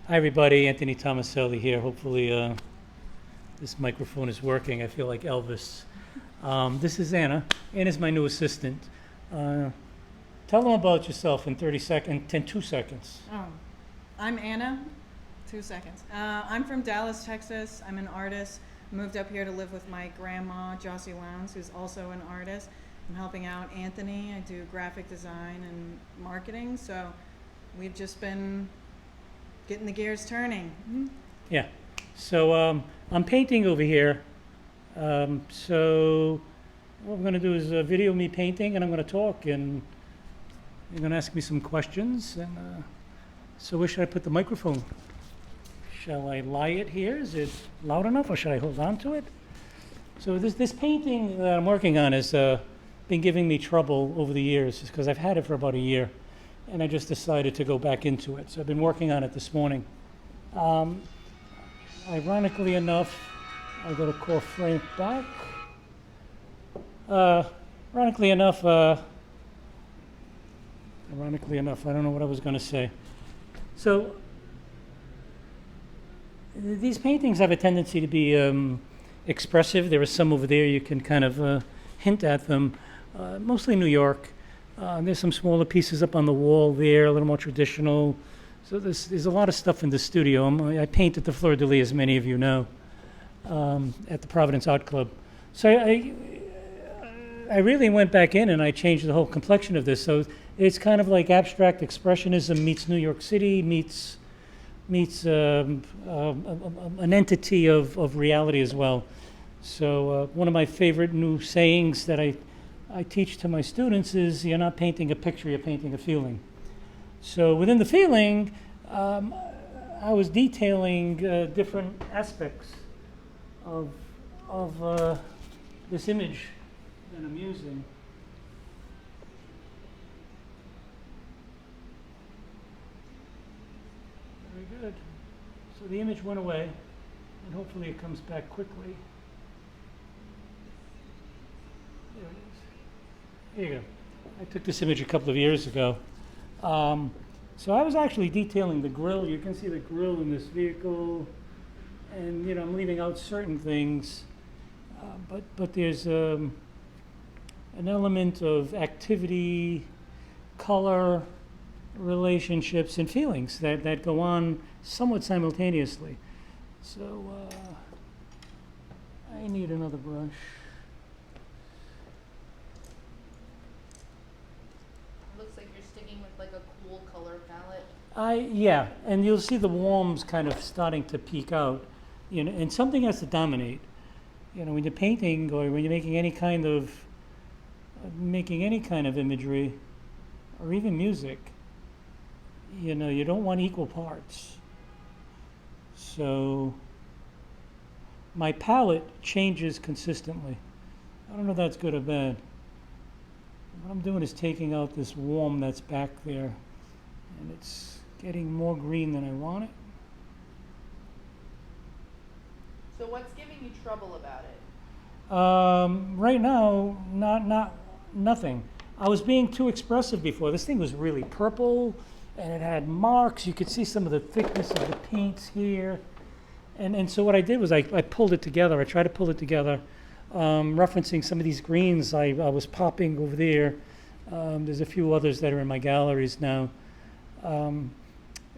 Hi, everybody. Anthony Tomaselli here. Hopefully, this microphone is working. I feel like Elvis. This is Anna. Anna's my new assistant. Tell them about yourself in 30 seconds, 2 seconds. Oh, I'm Anna. 2 seconds. I'm from Dallas, Texas. I'm an artist. Moved up here to live with my grandma, Jossie Lowndes, who's also an artist. I'm helping out Anthony. I do graphic design and marketing. So we've just been getting the gears turning. Yeah. So I'm painting over here. So what I'm going to do is video me painting, and I'm going to talk, and you're going to ask me some questions. And so where should I put the microphone? Shall I lie it here? Is it loud enough, or should I hold on to it? So this painting that I'm working on has been giving me trouble over the years because I've had it for about a year, and I just decided to go back into it. So I've been working on it this morning. Ironically enough, I got to call Frank back. Ironically enough, I don't know what I was going to say. So these paintings have a tendency to be expressive. There are some over there you can kind of hint at them, mostly New York. There's some smaller pieces up on the wall there, a little more traditional. So there's a lot of stuff in the studio. I paint at the Fleur de Lys, as many of you know, at the Providence Art Club. So I really went back in and I changed the whole complexion of this. So it's kind of like abstract expressionism meets New York City meets an entity of reality as well. So one of my favorite new sayings that I teach to my students is, you're not painting a picture, you're painting a feeling. So within the feeling, I was detailing different aspects of this image that I'm using. Very good. So the image went away, and hopefully it comes back quickly. There it is. Here you go. I took this image a couple of years ago. So I was actually detailing the grille. You can see the grille in this vehicle, and I'm leaving out certain things, but there's an element of activity, color, relationships, and feelings that go on somewhat simultaneously. So I need another brush. Looks like you're sticking with like a cool color palette. Yeah, and you'll see the warms kind of starting to peek out, and something has to dominate. When you're painting or when you're making any kind of imagery, or even music, you don't want equal parts. So my palette changes consistently. I don't know if that's good or bad. What I'm doing is taking out this warm that's back there, and it's getting more green than I want it. So what's giving you trouble about it? Right now, nothing. I was being too expressive before. This thing was really purple, and it had marks. You could see some of the thickness of the paints here. And so what I did was I pulled it together. I tried to pull it together, referencing some of these greens I was popping over there. There's a few others that are in my galleries now.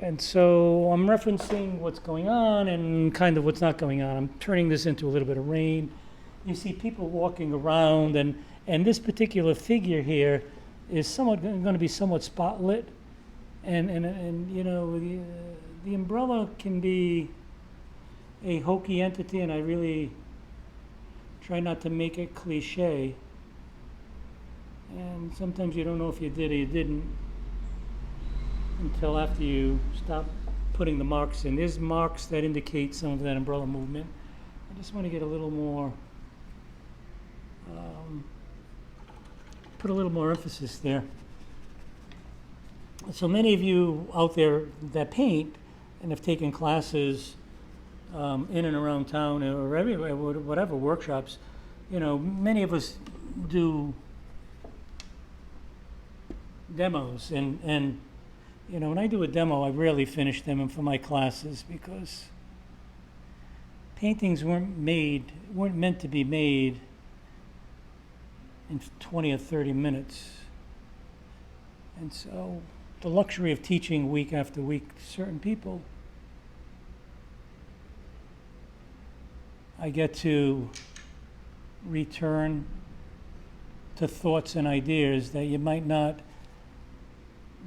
And so I'm referencing what's going on and kind of what's not going on. I'm turning this into a little bit of rain. You see people walking around, and this particular figure here is going to be somewhat spotlit. And the umbrella can be a hokey entity, and I really try not to make it cliche. And sometimes you don't know if you did or you didn't until after you stop putting the marks in. There's marks that indicate some of that umbrella movement. I just want to get a little more, put a little more emphasis there. So many of you out there that paint and have taken classes in and around town or everywhere, whatever, workshops, many of us do demos, and You know, when I do a demo, I rarely finish them for my classes because paintings weren't meant to be made in 20 or 30 minutes. And so the luxury of teaching week after week certain people, I get to return to thoughts and ideas that you might not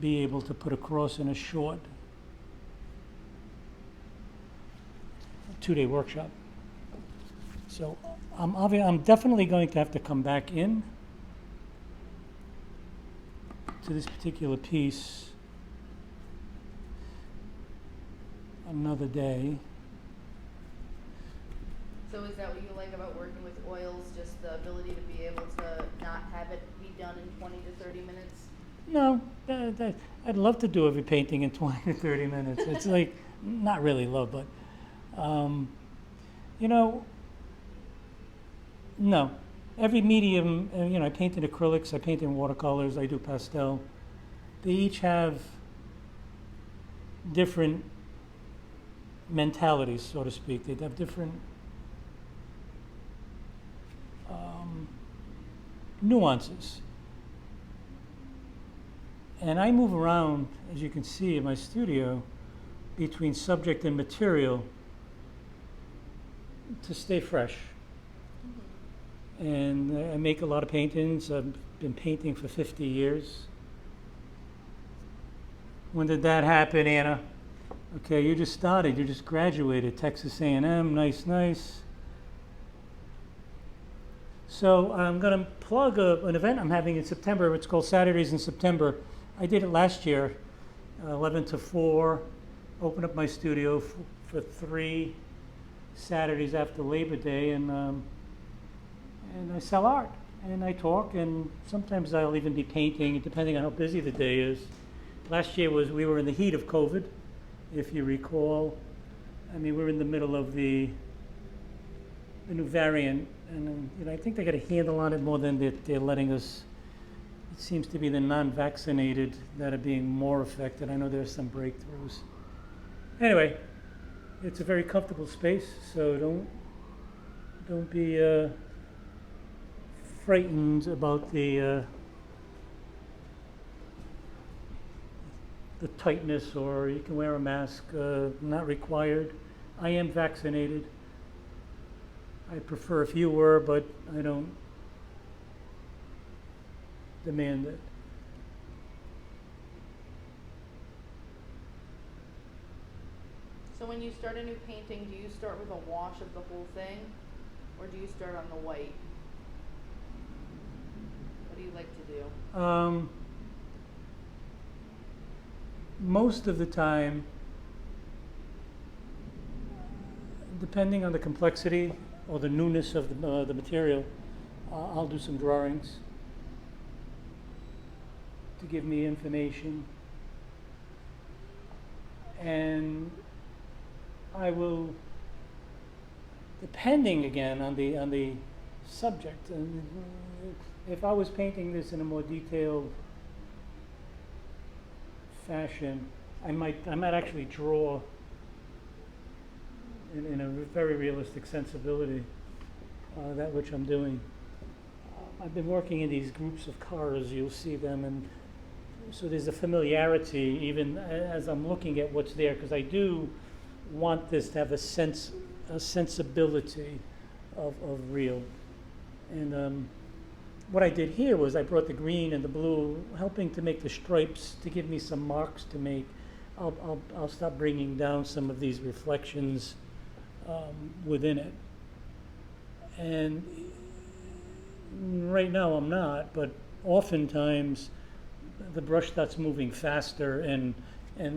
be able to put across in a short 2-day workshop. So I'm definitely going to have to come back in to this particular piece another day. So is that what you like about working with oils, just the ability to be able to not have it be done in 20 to 30 minutes? No, I'd love to do every painting in 20 to 30 minutes. It's like, not really love, but, you know, no. Every medium, you know, I paint in acrylics, I paint in watercolors, I do pastel. They each have different mentalities, so to speak. They have different nuances. And I move around, as you can see in my studio, between subject and material to stay fresh. And I make a lot of paintings. I've been painting for 50 years. When did that happen, Anna? Okay, you just started. You just graduated. Texas A&M, nice. So I'm going to plug an event I'm having in September. It's called Saturdays in September. I did it last year, 11 to 4. Opened up my studio for 3 Saturdays after Labor Day, and I sell art, and I talk, and sometimes I'll even be painting, depending on how busy the day is. Last year we were in the heat of COVID, if you recall. I mean, we're in the middle of the new variant, and you know, I think they got a handle on it more than they're letting us. It seems to be the non-vaccinated that are being more affected. I know there's some breakthroughs. Anyway, it's a very comfortable space, so don't be frightened about the tightness, or you can wear a mask, not required. I am vaccinated. I prefer if you were, but I don't demand it. So when you start a new painting, do you start with a wash of the whole thing, or do you start on the white? What do you like to do? Most of the time, depending on the complexity or the newness of the material, I'll do some drawings to give me information, and I will, depending again on the subject. And if I was painting this in a more detailed fashion, I might actually draw in a very realistic sensibility that which I'm doing. I've been working in these groups of cars. You'll see them, and so there's a familiarity even as I'm looking at what's there, because I do want this to have a sensibility of real. And what I did here was I brought the green and the blue, helping to make the stripes, to give me some marks to make. I'll start bringing down some of these reflections within it. And right now I'm not, but oftentimes the brush starts moving faster, and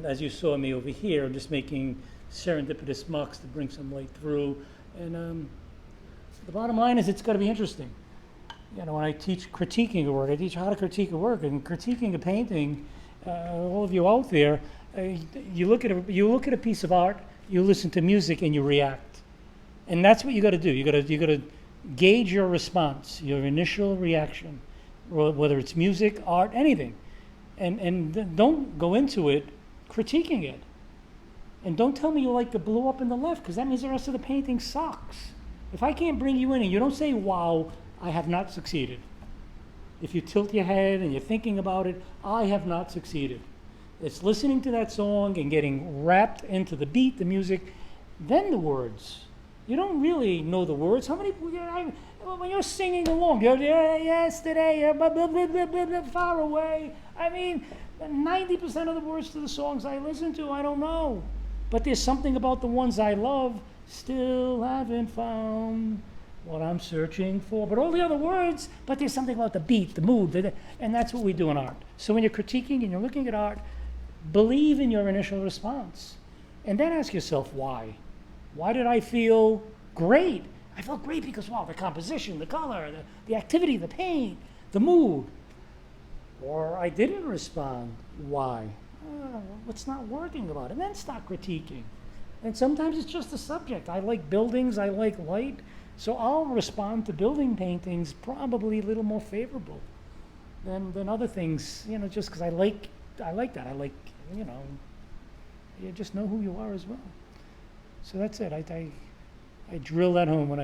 as you saw me over here, I'm just making serendipitous marks to bring some light through. And the bottom line is, it's got to be interesting. You know, when I teach critiquing a work, I teach how to critique a work, and critiquing a painting. All of you out there, you look at a piece of art, you listen to music, and you react, and that's what you got to do. You got to gauge your response, your initial reaction, whether it's music, art, anything, and don't go into it critiquing it. And don't tell me you like the blue up in the left, because that means the rest of the painting sucks. If I can't bring you in and you don't say, wow, I have not succeeded. If you tilt your head and you're thinking about it, I have not succeeded. It's listening to that song and getting wrapped into the beat, the music, then the words. You don't really know the words. How many, when you're singing along, you're yesterday, blah, blah, blah, blah, blah, blah, far away. I mean, 90% of the words to the songs I listen to, I don't know. But there's something about the ones I love, still haven't found what I'm searching for. But all the other words, but there's something about the beat, the mood, and that's what we do in art. So when you're critiquing and you're looking at art, believe in your initial response. And then ask yourself, why? Why did I feel great? I felt great because, wow, the composition, the color, the activity, the paint, the mood. Or I didn't respond. Why? What's not working about it? And then start critiquing. And sometimes it's just the subject. I like buildings, I like light, so I'll respond to building paintings probably a little more favorable than other things, just because I like that. I like, you just know who you are as well. So that's it. I drill that home when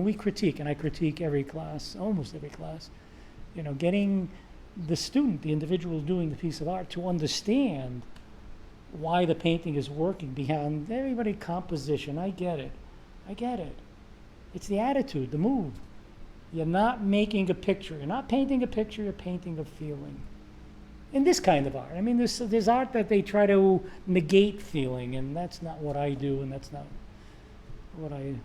we critique, and I critique every class, almost every class, getting the student, the individual doing the piece of art, to understand why the painting is working behind everybody composition. I get it. It's the attitude, the mood. You're not making a picture. You're not painting a picture, you're painting a feeling. In this kind of art. I mean, there's art that they try to negate feeling, and that's not what I do, and that's not what I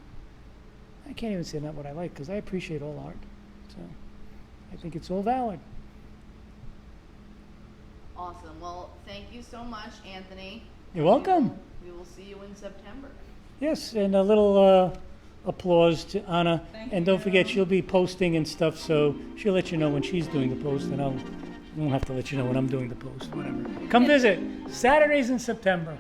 can't even say not what I like, because I appreciate all art. So I think it's all valid. Awesome. Well, thank you so much, Anthony. You're welcome. We will see you in September. Yes, and a little applause to Anna. Thank And don't you. forget, she'll be posting and stuff, so she'll let you know when she's doing the post, and I won't have to let you know when I'm doing the post, whatever. Come visit. Saturdays in September.